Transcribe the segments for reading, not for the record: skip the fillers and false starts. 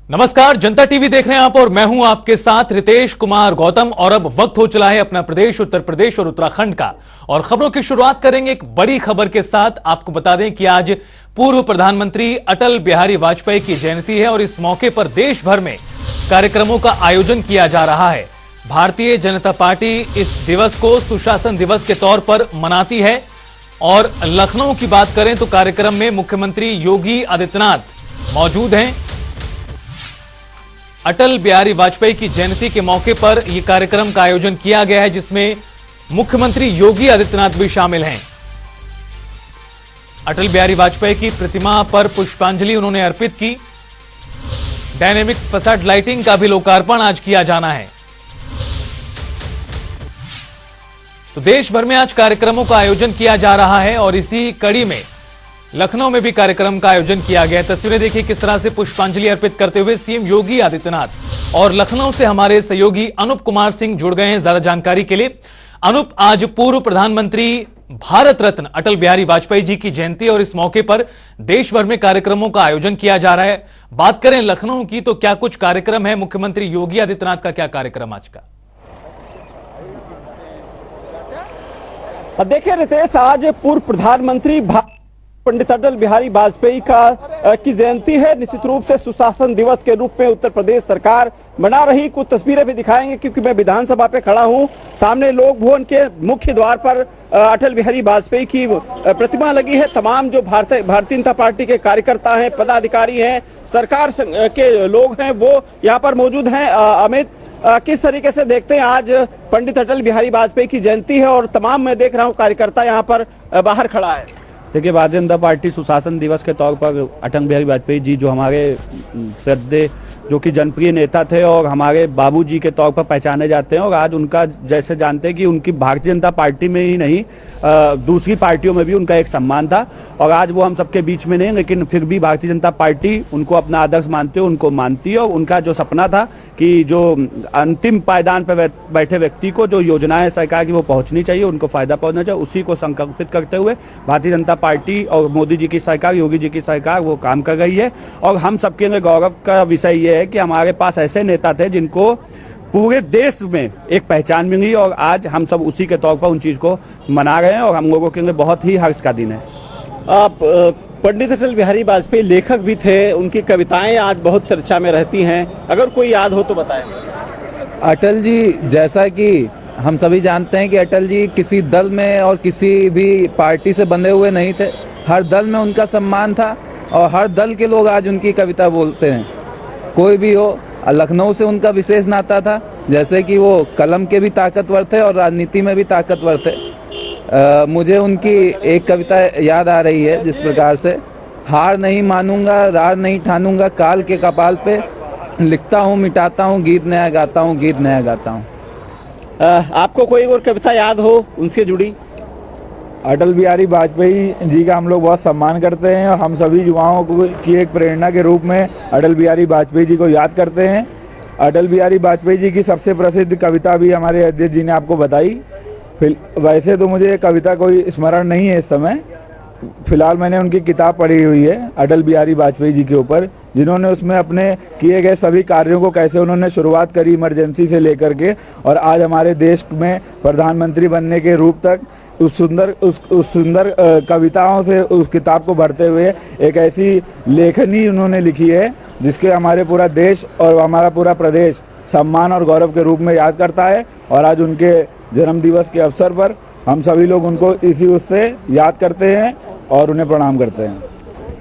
नमस्कार, जनता टीवी देख रहे हैं आप और मैं हूं आपके साथ रितेश कुमार गौतम। और अब वक्त हो चला है अपना प्रदेश, उत्तर प्रदेश और उत्तराखंड का। और खबरों की शुरुआत करेंगे एक बड़ी खबर के साथ। आपको बता दें कि आज पूर्व प्रधानमंत्री अटल बिहारी वाजपेयी की जयंती है और इस मौके पर देश भर में कार्यक्रमों का आयोजन किया जा रहा है। भारतीय जनता पार्टी इस दिवस को सुशासन दिवस के तौर पर मनाती है। और लखनऊ की बात करें तो कार्यक्रम में मुख्यमंत्री योगी आदित्यनाथ मौजूद हैं। अटल बिहारी वाजपेयी की जयंती के मौके पर यह कार्यक्रम का आयोजन किया गया है, जिसमें मुख्यमंत्री योगी आदित्यनाथ भी शामिल हैं। अटल बिहारी वाजपेयी की प्रतिमा पर पुष्पांजलि उन्होंने अर्पित की। डायनेमिक फसाड लाइटिंग का भी लोकार्पण आज किया जाना है। तो देश भर में आज कार्यक्रमों का आयोजन किया जा रहा है और इसी कड़ी में लखनऊ में भी कार्यक्रम का आयोजन किया गया। तस्वीरें देखिए किस तरह से पुष्पांजलि अर्पित करते हुए सीएम योगी आदित्यनाथ। और लखनऊ से हमारे सहयोगी अनूप कुमार सिंह जुड़ गए हैं ज्यादा जानकारी के लिए। अनूप, आज पूर्व प्रधानमंत्री भारत रत्न अटल बिहारी वाजपेयी जी की जयंती और इस मौके पर देश भर में कार्यक्रमों का आयोजन किया जा रहा है। बात करें लखनऊ की तो क्या कुछ कार्यक्रम है? मुख्यमंत्री योगी आदित्यनाथ का क्या कार्यक्रम आज का? देखिए रितेश, आज पूर्व प्रधानमंत्री पंडित अटल बिहारी वाजपेयी की जयंती है। निश्चित रूप से सुशासन दिवस के रूप में उत्तर प्रदेश सरकार मना रही। कुछ तस्वीरें भी दिखाएंगे क्योंकि मैं विधानसभा पे खड़ा हूं। सामने लोक भवन के मुख्य द्वार पर अटल बिहारी वाजपेयी की प्रतिमा लगी है। तमाम जो भारतीय जनता पार्टी के कार्यकर्ता हैं, पदाधिकारी हैं, सरकार के लोग हैं, वो यहाँ पर मौजूद हैं। अमित, किस तरीके से देखते हैं आज पंडित अटल बिहारी वाजपेयी की जयंती है और तमाम मैं देख रहा हूँ कार्यकर्ता यहाँ पर बाहर खड़ा है। देखिए, भारतीय जनता पार्टी सुशासन दिवस के तौर पर अटल बिहारी वाजपेयी जी जो हमारे श्रद्धेय जो कि जनप्रिय नेता थे और हमारे बाबूजी के तौर पर पहचाने जाते हैं, और आज उनका जैसे जानते हैं कि उनकी भारतीय जनता पार्टी में ही नहीं दूसरी पार्टियों में भी उनका एक सम्मान था। और आज वो हम सबके बीच में नहीं, लेकिन फिर भी भारतीय जनता पार्टी उनको अपना आदर्श मानते हो, उनको मानती है। और उनका जो सपना था कि जो अंतिम पायदान पर बैठे व्यक्ति को जो योजनाएं सरकार की वो पहुंचनी चाहिए, उनको फायदा पहुंचना चाहिए, उसी को संकल्पित करते हुए भारतीय जनता पार्टी और मोदी जी की सरकार, योगी जी की सरकार वो काम कर रही है। और हम सबके लिए गौरव का विषय ये है कि हमारे पास ऐसे नेता थे जिनको पूरे देश में एक पहचान मिली, और आज हम सब उसी के तौर पर उन चीज को मना रहे हैं और हम लोगों के लिए बहुत ही हर्ष का दिन है। पंडित अटल बिहारी वाजपेयी लेखक भी थे, उनकी कविताएं आज बहुत चर्चा में रहती हैं, अगर कोई याद हो तो बताएं। अटल जी, जैसा कि हम सभी जानते हैं कि अटल जी किसी दल में और किसी भी पार्टी से बंधे हुए नहीं थे। हर दल में उनका सम्मान था और हर दल के लोग आज उनकी कविता बोलते हैं, कोई भी हो। लखनऊ से उनका विशेष नाता था, जैसे कि वो कलम के भी ताकतवर थे और राजनीति में भी ताकतवर थे। मुझे उनकी एक कविता याद आ रही है जिस प्रकार से, हार नहीं मानूंगा, रार नहीं ठानूंगा, काल के कपाल पे लिखता हूँ, मिटाता हूँ, गीत नया गाता हूँ, गीत नया गाता हूँ। आपको कोई और कविता याद हो उनसे जुड़ी? अटल बिहारी वाजपेयी जी का हम लोग बहुत सम्मान करते हैं और हम सभी युवाओं को की एक प्रेरणा के रूप में अटल बिहारी वाजपेयी जी को याद करते हैं। अटल बिहारी वाजपेयी जी की सबसे प्रसिद्ध कविता भी हमारे अध्यक्ष जी ने आपको बताई। वैसे तो मुझे कविता कोई स्मरण नहीं है इस समय, फिलहाल मैंने उनकी किताब पढ़ी हुई है अटल बिहारी वाजपेयी जी के ऊपर, जिन्होंने उसमें अपने किए गए सभी कार्यों को कैसे उन्होंने शुरुआत करी इमरजेंसी से लेकर के, और आज हमारे देश में प्रधानमंत्री बनने के रूप तक उस सुंदर कविताओं से उस किताब को भरते हुए एक ऐसी लेखनी उन्होंने लिखी है जिसके हमारे पूरा देश और हमारा पूरा प्रदेश सम्मान और गौरव के रूप में याद करता है। और आज उनके जन्म दिवस के अवसर पर हम सभी लोग उनको इसी उससे याद करते हैं और उन्हें प्रणाम करते हैं।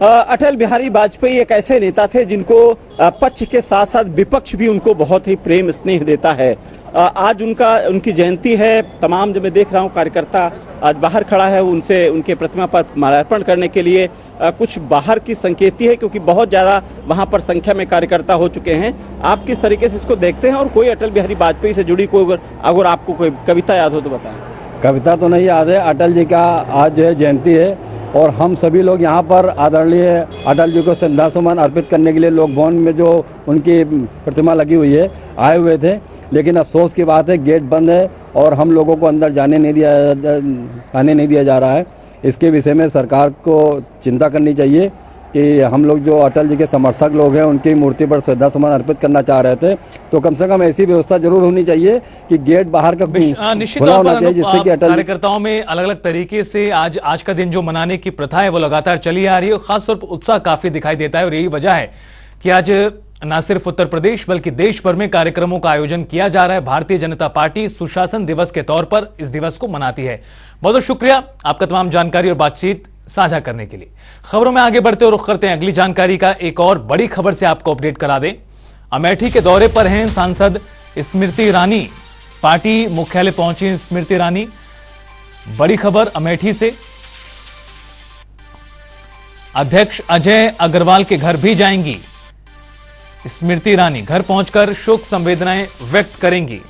अटल बिहारी वाजपेयी एक ऐसे नेता थे जिनको पक्ष के साथ साथ विपक्ष भी उनको बहुत ही प्रेम स्नेह देता है। आज उनकी जयंती है। तमाम जो मैं देख रहा हूँ कार्यकर्ता आज बाहर खड़ा है, उनसे उनके प्रतिमा पर माल्यार्पण करने के लिए। कुछ बाहर की संकेती है क्योंकि बहुत ज़्यादा वहाँ पर संख्या में कार्यकर्ता हो चुके हैं। आप किस तरीके से इसको देखते हैं और कोई अटल बिहारी वाजपेयी से जुड़ी कोई अगर आपको कोई कविता याद हो तो बताएं। कविता तो नहीं याद है। अटल जी का आज जो है जयंती है और हम सभी लोग यहाँ पर आदरणीय अटल जी को श्रद्धासुमन अर्पित करने के लिए लोक भवन में जो उनकी प्रतिमा लगी हुई है आए हुए थे, लेकिन अफसोस की बात है गेट बंद है और हम लोगों को अंदर आने नहीं दिया जा रहा है। इसके विषय में सरकार को चिंता करनी चाहिए कि हम लोग जो अटल जी के समर्थक लोग हैं उनकी मूर्ति पर श्रद्धा सुमन अर्पित करना चाह रहे थे, तो कम से कम ऐसी व्यवस्था जरूर होनी चाहिए कि गेट बाहर का निश्चित खुला तौर होना पर चाहिए, जिससे कि अटल कार्यकर्ताओं में अलग अलग तरीके से आज का दिन जो मनाने की प्रथा है वो लगातार चली आ रही है। खासतौर पर उत्साह काफी दिखाई देता है और यही वजह है कि आज न सिर्फ उत्तर प्रदेश बल्कि देश भर में कार्यक्रमों का आयोजन किया जा रहा है। भारतीय जनता पार्टी सुशासन दिवस के तौर पर इस दिवस को मनाती है। बहुत बहुत शुक्रिया आपका तमाम जानकारी और बातचीत साझा करने के लिए। खबरों में आगे बढ़ते और रुख करते हैं अगली जानकारी का। एक और बड़ी खबर से आपको अपडेट करा दें। अमेठी के दौरे पर हैं सांसद स्मृति ईरानी। पार्टी मुख्यालय पहुंची स्मृति ईरानी। बड़ी खबर अमेठी से। अध्यक्ष अजय अग्रवाल के घर भी जाएंगी स्मृति ईरानी। घर पहुंचकर शोक संवेदनाएं व्यक्त करेंगी।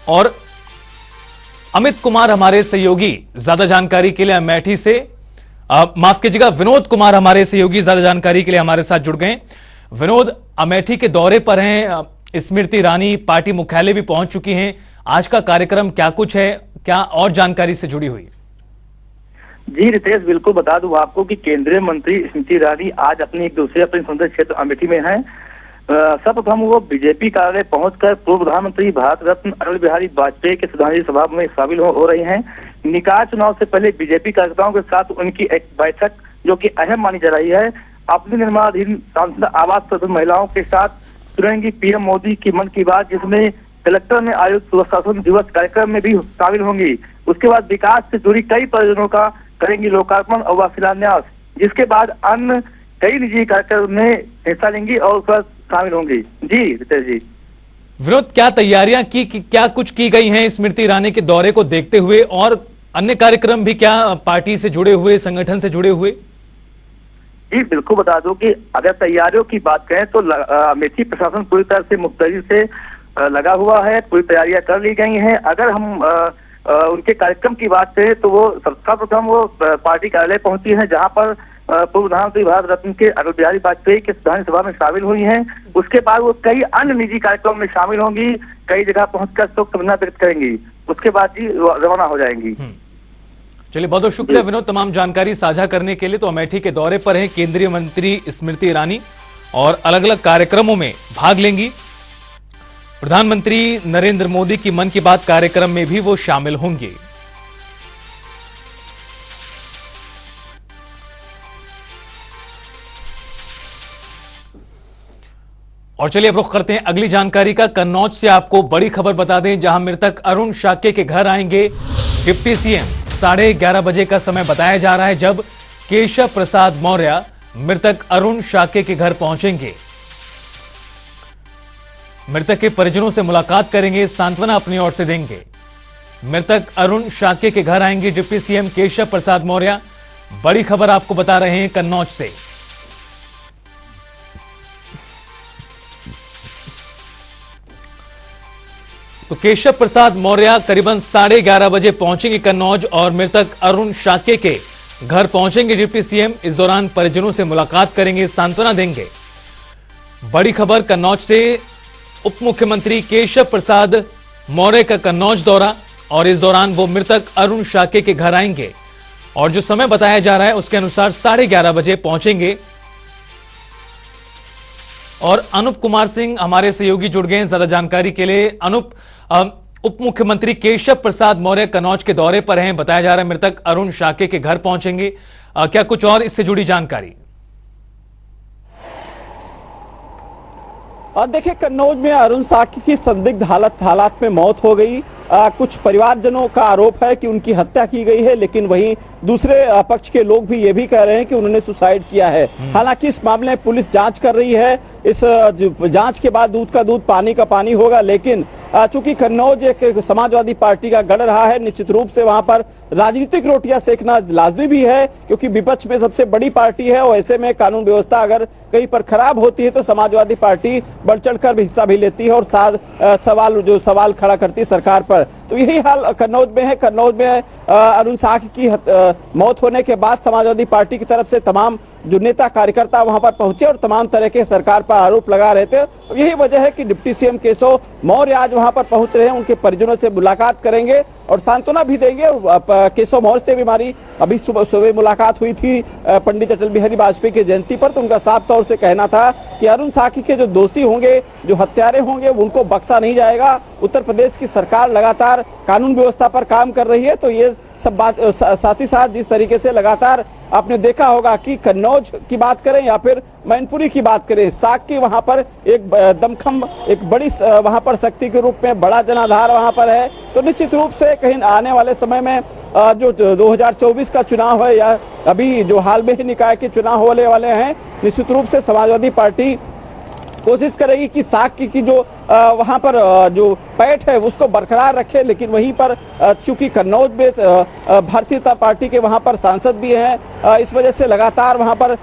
और अमित कुमार हमारे सहयोगी ज्यादा जानकारी के लिए अमेठी से, माफ कीजिएगा, विनोद कुमार हमारे सहयोगी ज्यादा जानकारी के लिए हमारे साथ जुड़ गए। विनोद, अमेठी के दौरे पर हैं स्मृति ईरानी, पार्टी मुख्यालय भी पहुंच चुकी हैं। आज का कार्यक्रम क्या कुछ है, क्या और जानकारी से जुड़ी हुई? जी रितेश, बिल्कुल बता दूं आपको कि केंद्रीय मंत्री स्मृति ईरानी आज अपने संसदीय क्षेत्र अमेठी में हैं। सर्वप्रथम वो बीजेपी कार्यालय पहुंचकर पूर्व प्रधानमंत्री भारत रत्न अटल बिहारी वाजपेयी के श्रद्धांजलि सभा में शामिल हो रही हैं। निकाय चुनाव से पहले बीजेपी कार्यकर्ताओं के साथ उनकी एक बैठक जो कि अहम मानी जा रही है। अपने निर्माणाधीन सांसद आवास पर महिलाओं के साथ सुनेंगी पीएम मोदी की मन की बात, जिसमें कलेक्टर में आयोजित सुशासन दिवस कार्यक्रम में भी शामिल होंगी। उसके बाद विकास से जुड़ी कई परियोजनाओं का करेंगी लोकार्पण और शिलान्यास, जिसके बाद अन्य कई निजी कार्यक्रम में हिस्सा लेंगी और उस पर शामिल होंगी। जी रितेश जी। विनोद, क्या तैयारियां क्या कुछ की गई हैं स्मृति ईरानी के दौरे को देखते हुए, और अन्य कार्यक्रम भी क्या पार्टी से जुड़े हुए, संगठन से जुड़े हुए? जी बिल्कुल बता दूं कि अगर तैयारियों की बात करें तो अमेठी प्रशासन पूरी तरह से मुस्तैदी से लगा हुआ है, पूरी तैयारियां कर ली गई हैं। अगर हम उनके कार्यक्रम की बात करें तो वो सर्वप्रथम वो पार्टी कार्यालय पहुंची हैं, जहां पर पूर्व प्रधानमंत्री भारत रत्न के अटल बिहारी वाजपेयी के श्रद्धांजलि सभा में शामिल हुई हैं। उसके बाद वो कई अन्य निजी कार्यक्रम में शामिल होंगी, कई जगह पहुंचकर शोक संवेदना व्यक्त करेंगी। उसके बाद जी रवाना हो जाएंगी। चलिए, बहुत बहुत शुक्रिया विनोद तमाम जानकारी साझा करने के लिए। तो अमेठी के दौरे पर है केंद्रीय मंत्री स्मृति ईरानी और अलग अलग कार्यक्रमों में भाग लेंगी। प्रधानमंत्री नरेंद्र मोदी की मन की बात कार्यक्रम में भी वो शामिल होंगे। और चलिए अब रुख करते हैं अगली जानकारी का। कन्नौज से आपको बड़ी खबर बता दें, जहां मृतक अरुण शाक्य के घर आएंगे डिप्टी सीएम। 11:30 बजे का समय बताया जा रहा है जब केशव प्रसाद मौर्य मृतक अरुण शाक्य के घर पहुंचेंगे। मृतक के परिजनों से मुलाकात करेंगे, सांत्वना अपनी ओर से देंगे। मृतक अरुण शाक्य के घर आएंगे डिप्टी सीएम केशव प्रसाद मौर्य। बड़ी खबर आपको बता रहे हैं कन्नौज से। तो केशव प्रसाद मौर्य करीबन 11:30 बजे पहुंचेंगे कन्नौज और मृतक अरुण शाक्य के घर पहुंचेंगे डिप्टी सीएम। इस दौरान परिजनों से मुलाकात करेंगे, सांत्वना देंगे। बड़ी खबर कन्नौज से। उप मुख्यमंत्री केशव प्रसाद मौर्य का कन्नौज दौरा, और इस दौरान वो मृतक अरुण शाक्य के घर आएंगे और जो समय बताया जा रहा है उसके अनुसार 11:30 बजे पहुंचेंगे। और अनुप कुमार सिंह हमारे सहयोगी जुड़ गए हैं ज्यादा जानकारी के लिए। अनुप, उप मुख्यमंत्री केशव प्रसाद मौर्य कन्नौज के दौरे पर हैं, बताया जा रहा है मृतक अरुण शाक्य के घर पहुंचेंगे। क्या कुछ और इससे जुड़ी जानकारी? देखिए, कन्नौज में अरुण शाक्य की संदिग्ध हालात में मौत हो गई। कुछ परिवारजनों का आरोप है कि उनकी हत्या की गई है, लेकिन वहीं दूसरे पक्ष के लोग भी ये भी कह रहे हैं कि उन्होंने सुसाइड किया है। हालांकि इस मामले में पुलिस जांच कर रही है। इस जांच के बाद दूध का दूध पानी का पानी होगा। लेकिन चूंकि कन्नौज एक समाजवादी पार्टी का गढ़ रहा है, निश्चित रूप से वहां पर राजनीतिक रोटियां सेकना लाजमी भी है, क्योंकि विपक्ष में सबसे बड़ी पार्टी है और ऐसे में कानून व्यवस्था अगर कहीं पर खराब होती है तो समाजवादी पार्टी बढ़ चढ़कर भी हिस्सा भी लेती है और सवाल खड़ा करती है सरकार पर। तो यही हाल कन्नौज में है। कन्नौज में अरुण साह की मौत होने के बाद समाजवादी पार्टी की तरफ से तमाम जो नेता कार्यकर्ता वहां पर पहुंचे और तमाम तरह के सरकार पर आरोप लगा रहे थे। यही वजह है कि डिप्टी सीएम केशव मौर्य आज वहां पर पहुंच रहे हैं, उनके परिजनों से मुलाकात करेंगे और सांत्वना भी देंगे। केशव मौर्य से भी हमारी अभी सुबह मुलाकात हुई थी पंडित अटल बिहारी वाजपेयी की जयंती पर, तो उनका साफ तौर से कहना था कि अरुण साकी के जो दोषी होंगे, जो हत्यारे होंगे, उनको बख्शा नहीं जाएगा। उत्तर प्रदेश की सरकार लगातार कानून व्यवस्था पर काम कर रही है। तो ये सब बात साथ ही साथ जिस तरीके से लगातार आपने देखा होगा कि कन्नौज की बात करें या फिर मैनपुरी की बात करें, साक की वहां पर एक दमखम, एक बड़ी वहां पर शक्ति के रूप में बड़ा जनाधार वहां पर है। तो निश्चित रूप से कहीं आने वाले समय में जो 2024 का चुनाव है या अभी जो हाल में ही निकाय के चुनाव होने वाले हैं, निश्चित रूप से समाजवादी पार्टी कोशिश करेगी कि साक की जो वहां पर जो पैठ है उसको बरकरार रखे। लेकिन वहीं पर चूंकि कन्नौज में भारतीय जनता पार्टी के वहां पर सांसद भी हैं, इस वजह से लगातार वहां पर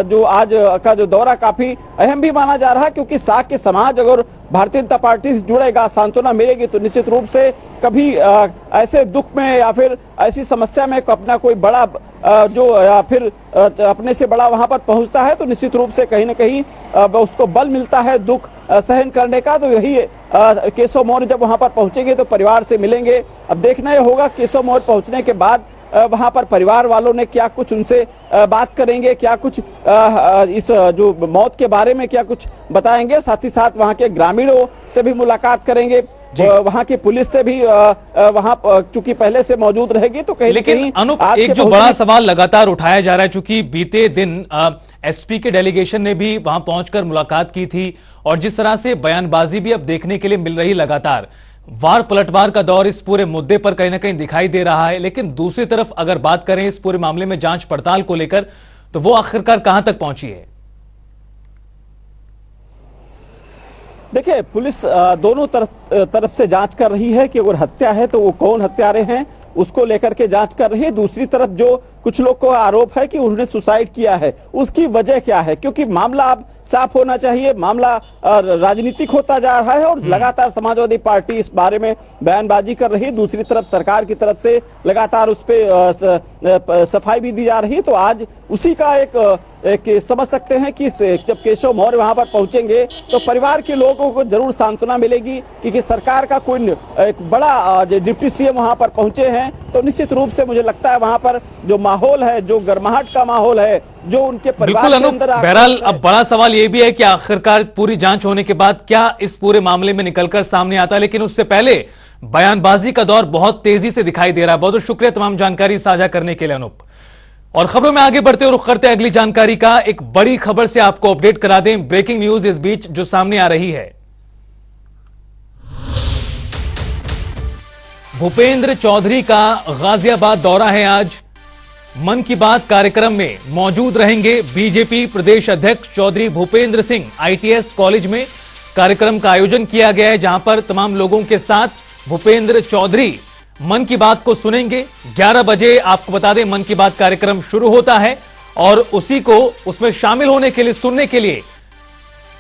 जो आज का जो दौरा काफी अहम भी माना जा रहा है, क्योंकि साक के समाज अगर भारतीय जनता पार्टी से जुड़ेगा, सांत्वना मिलेगी, तो निश्चित रूप से कभी ऐसे दुख में या फिर ऐसी समस्या में अपना कोई बड़ा जो या फिर अपने से बड़ा वहां पर पहुंचता है, तो निश्चित रूप से कहीं ना कहीं उसको बल मिलता है दुख सहन करने का। तो यही केशव मौर्य जब वहां पर पहुंचेंगे तो परिवार से मिलेंगे। अब देखना यह होगा केशव मौर्य पहुंचने के बाद वहां पर परिवार वालों ने क्या कुछ उनसे बात करेंगे, क्या कुछ इस जो मौत के बारे में क्या कुछ बताएंगे। साथ ही साथ वहां के ग्रामीणों से भी मुलाकात करेंगे, वहां की पुलिस से भी वहां चूंकि पहले से मौजूद रहेगी। तो कहीं लेकिन अनूप, एक जो बड़ा सवाल लगातार उठाया जा रहा है, चूंकि बीते दिन एसपी के डेलीगेशन ने भी वहां पहुंचकर मुलाकात की थी और जिस तरह से बयानबाजी भी अब देखने के लिए मिल रही, लगातार वार पलटवार का दौर इस पूरे मुद्दे पर कहीं ना कहीं दिखाई दे रहा है। लेकिन दूसरी तरफ अगर बात करें इस पूरे मामले में जांच पड़ताल को लेकर, तो वो आखिरकार कहां तक पहुंची है? देखिए, पुलिस दोनों तरफ से जांच कर रही है कि अगर हत्या है तो वो कौन हत्यारे हैं, उसको लेकर के जांच कर रही है। दूसरी तरफ जो कुछ लोग को आरोप है कि उन्होंने सुसाइड किया है, उसकी वजह क्या है, क्योंकि मामला अब साफ होना चाहिए। मामला राजनीतिक होता जा रहा है और लगातार समाजवादी पार्टी इस बारे में बयानबाजी कर रही है। दूसरी तरफ सरकार की तरफ से लगातार उस पर सफाई भी दी जा रही है। तो आज उसी का एक समझ सकते हैं कि जब केशव मौर्य वहां पर पहुंचेंगे तो परिवार के लोगों को जरूर सांत्वना मिलेगी, क्योंकि सरकार का कोई एक बड़ा डिप्टी सीएम वहां पर पहुंचे हैं। तो निश्चित रूप से मुझे लगता है वहां पर जो माहौल है, जो गर्माहट का माहौल है, जो उनके परिवार के अंदर बहरहाल अब बड़ा सवाल यह भी है कि आखिरकार पूरी जांच होने के बाद क्या इस पूरे मामले में निकलकर सामने आता है। लेकिन उससे पहले बयानबाजी का दौर बहुत तेजी से दिखाई दे रहा है। बहुत बहुत शुक्रिया तमाम जानकारी साझा करने के लिए अनूप। और खबरों में आगे बढ़ते रुख करते हैं अगली जानकारी का। एक बड़ी खबर से आपको अपडेट करा दें, ब्रेकिंग न्यूज इस बीच जो सामने आ रही है। भूपेंद्र चौधरी का गाजियाबाद दौरा है। आज मन की बात कार्यक्रम में मौजूद रहेंगे बीजेपी प्रदेश अध्यक्ष चौधरी भूपेंद्र सिंह। आईटीएस कॉलेज में कार्यक्रम का आयोजन किया गया है, जहां पर तमाम लोगों के साथ भूपेंद्र चौधरी मन की बात को सुनेंगे। 11 बजे आपको बता दें मन की बात कार्यक्रम शुरू होता है और उसी को उसमें शामिल होने के लिए, सुनने के लिए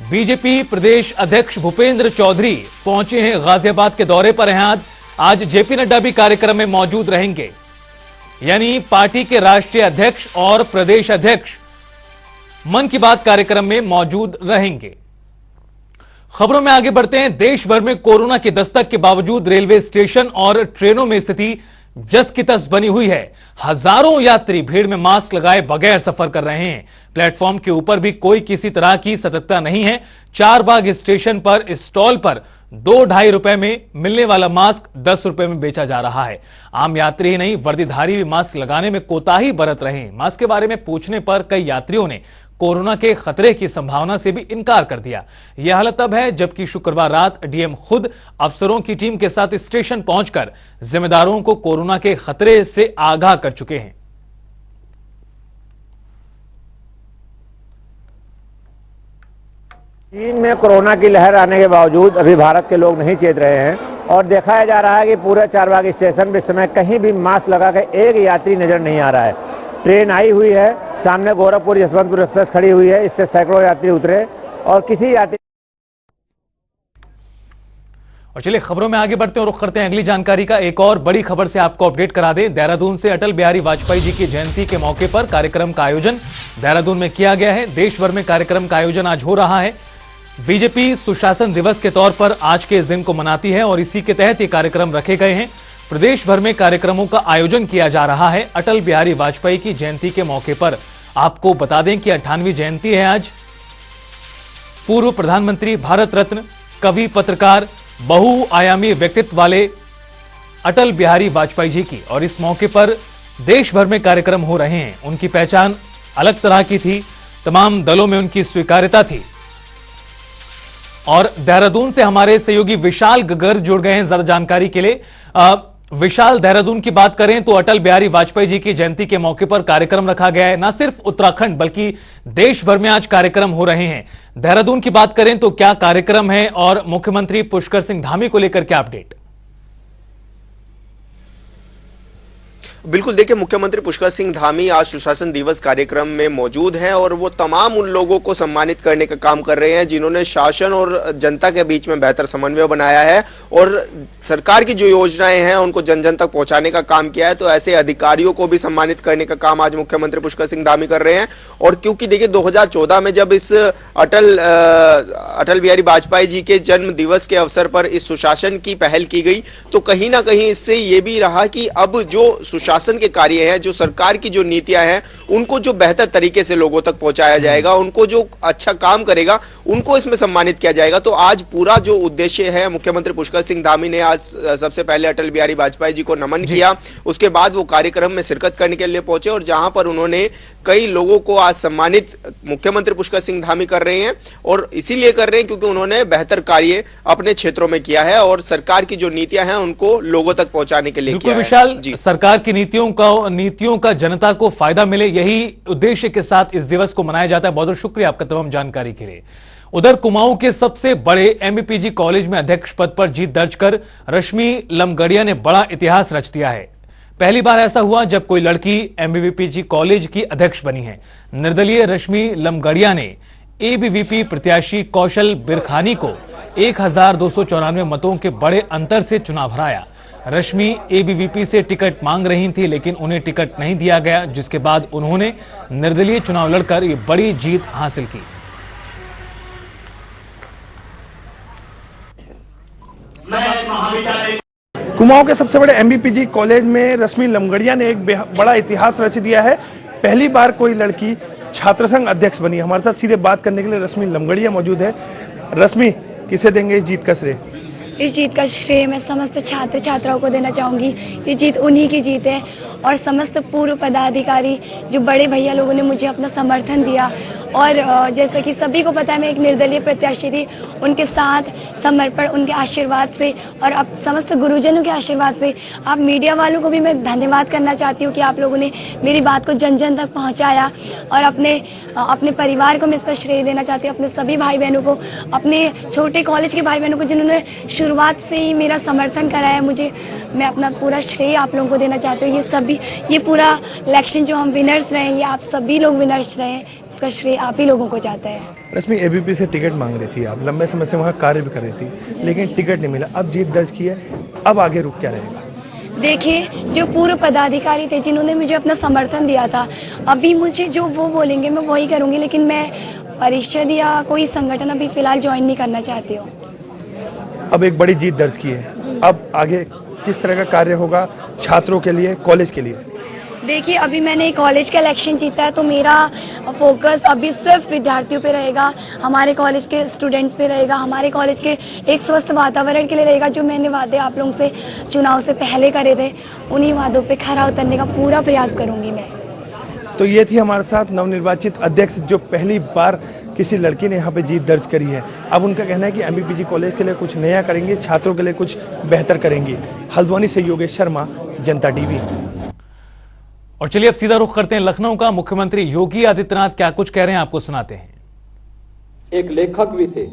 बीजेपी प्रदेश अध्यक्ष भूपेंद्र चौधरी पहुंचे हैं, गाजियाबाद के दौरे पर हैं। आज जेपी नड्डा भी कार्यक्रम में मौजूद रहेंगे, यानी पार्टी के राष्ट्रीय अध्यक्ष और प्रदेश अध्यक्ष मन की बात कार्यक्रम में मौजूद रहेंगे। खबरों में आगे बढ़ते हैं। देश भर में कोरोना की दस्तक के बावजूद रेलवे स्टेशन और ट्रेनों में स्थिति जस की तस बनी हुई है। हजारों यात्री भीड़ में मास्क लगाए बगैर सफर कर रहे हैं। प्लेटफॉर्म के ऊपर भी कोई किसी तरह की सतर्कता नहीं है। चारबाग स्टेशन पर स्टॉल पर 2-2.5 रुपए में मिलने वाला मास्क 10 रुपए में बेचा जा रहा है। आम यात्री ही नहीं, वर्दीधारी भी मास्क लगाने में कोताही बरत रहे हैं। मास्क के बारे में पूछने पर कई यात्रियों ने कोरोना के खतरे की संभावना से भी इनकार कर दिया। यह हालत तब है जबकि शुक्रवार रात डीएम खुद अफसरों की टीम के साथ स्टेशन पहुंचकर जिम्मेदारों को कोरोना के खतरे से आगाह कर चुके हैं। चीन में कोरोना की लहर आने के बावजूद अभी भारत के लोग नहीं चेत रहे हैं और देखा जा रहा है कि पूरे चारबाग स्टेशन पर इस समय कहीं भी मास्क लगा कर एक यात्री नजर नहीं आ रहा है। ट्रेन आई हुई है, सामने गोरखपुर यशवंतपुर एक्सप्रेस खड़ी हुई है, इससे सैकड़ों यात्री उतरे और किसी यात्री और चलिए खबरों में आगे बढ़ते हैं और रुख करते हैं अगली जानकारी का। एक और बड़ी खबर से आपको अपडेट करा दें। देहरादून से अटल बिहारी वाजपेयी जी की जयंती के मौके पर कार्यक्रम का आयोजन देहरादून में किया गया है। देश भर में कार्यक्रम का आयोजन आज हो रहा है। बीजेपी सुशासन दिवस के तौर पर आज के इस दिन को मनाती है और इसी के तहत ये कार्यक्रम रखे गए हैं। प्रदेश भर में कार्यक्रमों का आयोजन किया जा रहा है अटल बिहारी वाजपेयी की जयंती के मौके पर। आपको बता दें कि 98वीं जयंती है आज। पूर्व प्रधानमंत्री, भारत रत्न, कवि, पत्रकार, बहुआयामी व्यक्तित्व वाले अटल बिहारी वाजपेयी जी की, और इस मौके पर देश भर में कार्यक्रम हो रहे हैं। उनकी पहचान अलग तरह की थी, तमाम दलों में उनकी स्वीकार्यता थी। और देहरादून से हमारे सहयोगी विशाल गगर जुड़ गए हैं जरा जानकारी के लिए। विशाल, देहरादून की बात करें तो अटल बिहारी वाजपेयी जी की जयंती के मौके पर कार्यक्रम रखा गया है। न सिर्फ उत्तराखंड बल्कि देश भर में आज कार्यक्रम हो रहे हैं। देहरादून की बात करें तो क्या कार्यक्रम है और मुख्यमंत्री पुष्कर सिंह धामी को लेकर क्या अपडेट? बिल्कुल, देखिए मुख्यमंत्री पुष्कर सिंह धामी आज सुशासन दिवस कार्यक्रम में मौजूद हैं और वो तमाम उन लोगों को सम्मानित करने का काम कर रहे हैं जिन्होंने शासन और जनता के बीच में बेहतर समन्वय बनाया है और सरकार की जो योजनाएं हैं उनको जन जन तक पहुंचाने का काम किया है। तो ऐसे अधिकारियों को भी सम्मानित करने का काम आज मुख्यमंत्री पुष्कर सिंह धामी कर रहे हैं। और क्योंकि देखिए 2014 में जब इस अटल बिहारी वाजपेयी जी के जन्म दिवस के अवसर पर इस सुशासन की पहल की गई, तो कहीं ना कहीं इससे ये भी रहा कि अब जो सुशासन के कार्य है, जो सरकार की जो नीतियां हैं, उनको जो बेहतर तरीके से लोगों तक पहुंचाया जाएगा, उनको जो अच्छा काम करेगा उनको इसमें सम्मानित किया जाएगा। तो आज पूरा जो उद्देश्य है, मुख्यमंत्री पुष्कर सिंह धामी ने आज सबसे पहले अटल बिहारी वाजपेयी जी को नमन किया। उसके बाद वो कार्यक्रम में शिरकत करने के लिए पहुंचे और जहां पर उन्होंने कई लोगों को आज सम्मानित मुख्यमंत्री पुष्कर सिंह धामी कर रहे हैं। और इसीलिए कर रहे हैं क्योंकि उन्होंने बेहतर कार्य अपने क्षेत्रों में किया है और सरकार की जो नीतियां हैं उनको लोगों तक पहुंचाने के लिए किया है। विशाल, सरकार की नीतियों का जनता को फायदा मिले, यही उद्देश्य के साथ इस दिवस को मनाया जाता है। बहुत बहुत शुक्रिया आपका तमाम जानकारी के लिए। उधर कुमाऊं के सबसे बड़े एमबीपीजी कॉलेज में अध्यक्ष पद पर जीत दर्ज कर रश्मि लमगड़िया ने बड़ा इतिहास रच दिया है। पहली बार ऐसा हुआ जब कोई लड़की एमबीपीजी कॉलेज की अध्यक्ष बनी है। निर्दलीय रश्मि लमगड़िया ने एबीवीपी प्रत्याशी कौशल बिरखानी को 1294 मतों के बड़े अंतर से चुनाव हराया। रश्मि एबीवीपी से टिकट मांग रही थी लेकिन उन्हें टिकट नहीं दिया गया, जिसके बाद उन्होंने निर्दलीय चुनाव लड़कर ये बड़ी जीत हासिल की। कुमाऊं के सबसे बड़े एमबीपीजी कॉलेज में रश्मि लमगड़िया ने एक बड़ा इतिहास रच दिया है। पहली बार कोई लड़की छात्र संघ अध्यक्ष बनी। हमारे साथ सीधे बात करने के लिए रश्मि लमगड़िया मौजूद है। रश्मि, किसे देंगे इस जीत का श्रेय? इस जीत का श्रेय मैं समस्त छात्र छात्राओं को देना चाहूँगी। ये जीत उन्हीं की जीत है और समस्त पूर्व पदाधिकारी, जो बड़े भैया लोगों ने मुझे अपना समर्थन दिया। और जैसे कि सभी को पता है मैं एक निर्दलीय प्रत्याशी थी, उनके साथ समर्पण, उनके आशीर्वाद से और अब समस्त गुरुजनों के आशीर्वाद से, आप मीडिया वालों को भी मैं धन्यवाद करना चाहती हूँ कि आप लोगों ने मेरी बात को जन जन तक पहुँचाया। और अपने परिवार को मैं इसका श्रेय देना चाहती हूँ, अपने सभी भाई बहनों को, अपने छोटे कॉलेज के भाई बहनों को जिन्होंने शुरुआत से ही मेरा समर्थन कराया मुझे। मैं अपना पूरा श्रेय आप लोगों को देना चाहती हूँ। ये पूरा इलेक्शन जो हम विनर्स रहे हैं, ये आप सभी लोग विनर्स रहे हैं, इसका श्रेय आप ही लोगों को जाता है। रश्मि, एबीपी से टिकट मांग रही थी, आप लंबे समय से वहाँ कार्य भी कर रही थी लेकिन टिकट नहीं मिला, अब जीत दर्ज की है, अब आगे रुक क्या रहेगा? देखिए, जो पूर्व पदाधिकारी थे जिन्होंने मुझे अपना समर्थन दिया था, अभी मुझे जो वो बोलेंगे मैं वही करूँगी, लेकिन मैं परिषद या कोई संगठन अभी फिलहाल ज्वाइन नहीं करना चाहती हूँ। अब एक बड़ी जीत दर्ज की है, अब आगे किस तरह का कार्य होगा छात्रों के लिए, कॉलेज के लिए? देखिए, अभी मैंने कॉलेज का इलेक्शन जीता है तो मेरा फोकस अभी सिर्फ विद्यार्थियों पे रहेगा, हमारे कॉलेज के स्टूडेंट्स पे रहेगा, हमारे कॉलेज के एक स्वस्थ वातावरण के लिए रहेगा। जो मैंने वादे आप लोगों से चुनाव से पहले करे थे, उन्हीं वादों पे खरा उतरने का पूरा प्रयास करूंगी मैं। तो ये थी हमारे साथ नवनिर्वाचित अध्यक्ष, जो पहली बार किसी लड़की ने यहाँ पे जीत दर्ज करी है। अब उनका कहना है कि एमबीपीजी कॉलेज के लिए कुछ नया करेंगे, छात्रों के लिए कुछ बेहतर करेंगे। हल्द्वानी से योगेश शर्मा, जनता टीवी। और चलिए अब सीधा रुख करते हैं लखनऊ का। मुख्यमंत्री योगी आदित्यनाथ क्या कुछ कह रहे हैं आपको सुनाते हैं। एक लेखक भी थे,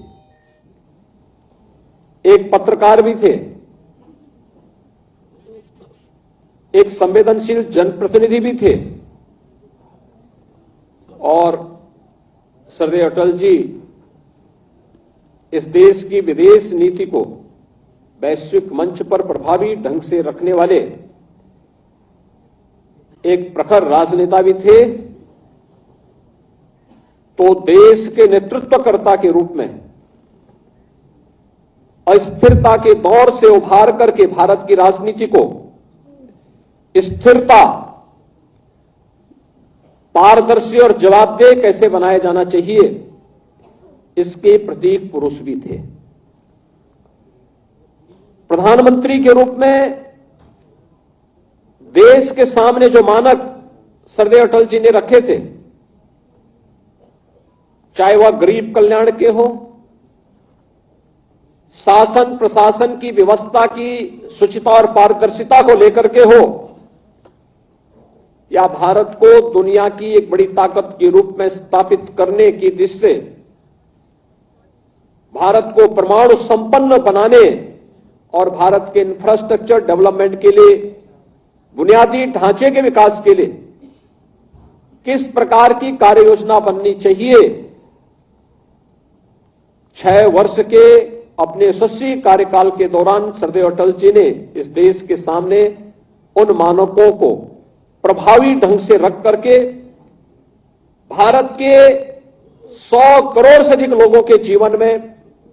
एक पत्रकार भी थे, एक संवेदनशील जनप्रतिनिधि भी थे और श्रद्धेय अटल जी इस देश की विदेश नीति को वैश्विक मंच पर प्रभावी ढंग से रखने वाले एक प्रखर राजनेता भी थे, तो देश के नेतृत्वकर्ता के रूप में अस्थिरता के दौर से उभार करके भारत की राजनीति को स्थिरता, पारदर्शी और जवाबदेह कैसे बनाया जाना चाहिए, इसके प्रतीक पुरुष भी थे। प्रधानमंत्री के रूप में देश के सामने जो मानक सरदेव अटल जी ने रखे थे, चाहे वह गरीब कल्याण के हो, शासन प्रशासन की व्यवस्था की शुचिता और पारदर्शिता को लेकर के हो, या भारत को दुनिया की एक बड़ी ताकत के रूप में स्थापित करने की दृष्टि से भारत को परमाणु संपन्न बनाने और भारत के इंफ्रास्ट्रक्चर डेवलपमेंट के लिए, बुनियादी ढांचे के विकास के लिए किस प्रकार की कार्य योजना बननी चाहिए, 6 वर्ष के अपने यशस्वी कार्यकाल के दौरान सरदेव अटल जी ने इस देश के सामने उन मानकों को प्रभावी ढंग से रख करके भारत के 100 करोड़ से अधिक लोगों के जीवन में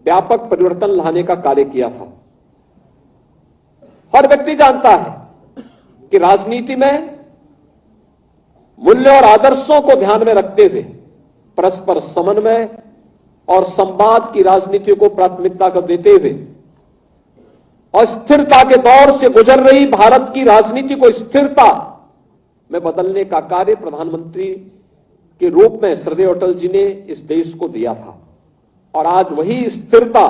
व्यापक परिवर्तन लाने का कार्य किया था। हर व्यक्ति जानता है कि राजनीति में मूल्य और आदर्शों को ध्यान में रखते हुए परस्पर समन्वय और संवाद की राजनीति को प्राथमिकता को देते हुए अस्थिरता के दौर से गुजर रही भारत की राजनीति को स्थिरता में बदलने का कार्य प्रधानमंत्री के रूप में सरदेव अटल जी ने इस देश को दिया था। और आज वही स्थिरता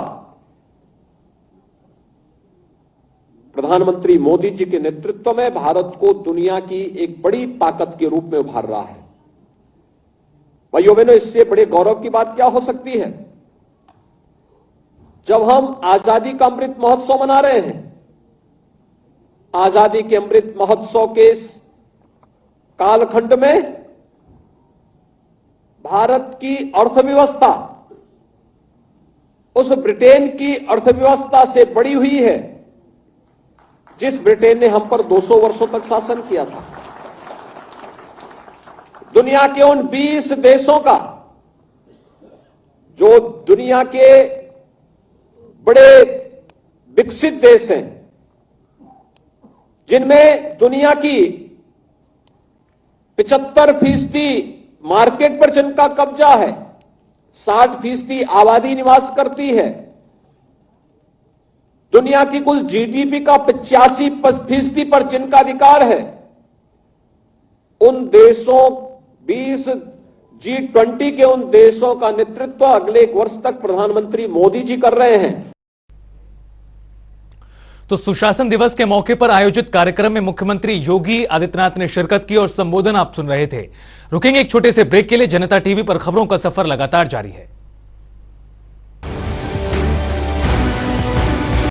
प्रधानमंत्री मोदी जी के नेतृत्व में भारत को दुनिया की एक बड़ी ताकत के रूप में उभार रहा है। भाइयों बहनों, इससे बड़े गौरव की बात क्या हो सकती है जब हम आजादी का अमृत महोत्सव मना रहे हैं। आजादी के अमृत महोत्सव के इस कालखंड में भारत की अर्थव्यवस्था उस ब्रिटेन की अर्थव्यवस्था से बड़ी हुई है जिस ब्रिटेन ने हम पर 200 वर्षों तक शासन किया था। दुनिया के उन 20 देशों का जो दुनिया के बड़े विकसित देश हैं, जिनमें दुनिया की 75% मार्केट पर जिनका कब्जा है, 60% आबादी निवास करती है, दुनिया की कुल जीडीपी का 85% पर जिनका अधिकार है, उन देशों 20 G20 के उन देशों का नेतृत्व अगले 1 वर्ष तक प्रधानमंत्री मोदी जी कर रहे हैं। तो सुशासन दिवस के मौके पर आयोजित कार्यक्रम में मुख्यमंत्री योगी आदित्यनाथ ने शिरकत की और संबोधन आप सुन रहे थे। रुकेंगे एक छोटे से ब्रेक के लिए। जनता टीवी पर खबरों का सफर लगातार जारी है।